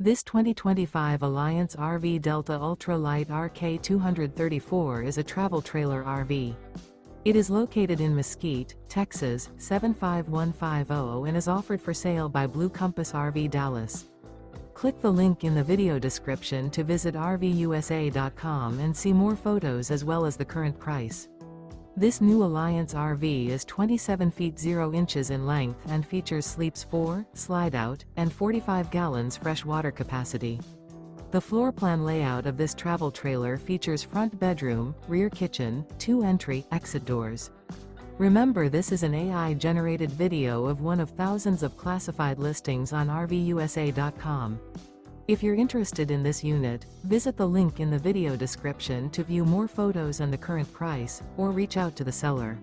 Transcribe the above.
This 2025 Alliance RV Delta Ultra Lite RK234 is a travel trailer RV. It is located in Mesquite, Texas, 75150 and is offered for sale by Blue Compass RV Dallas. Click the link in the video description to visit RVUSA.com and see more photos as well as the current price. This new Alliance RV is 27 feet 0 inches in length and features sleeps 4, slide-out, and 45 gallons fresh water capacity. The floor plan layout of this travel trailer features front bedroom, rear kitchen, 2 entry/exit doors. Remember, this is an AI-generated video of one of thousands of classified listings on RVUSA.com. If you're interested in this unit, visit the link in the video description to view more photos and the current price, or reach out to the seller.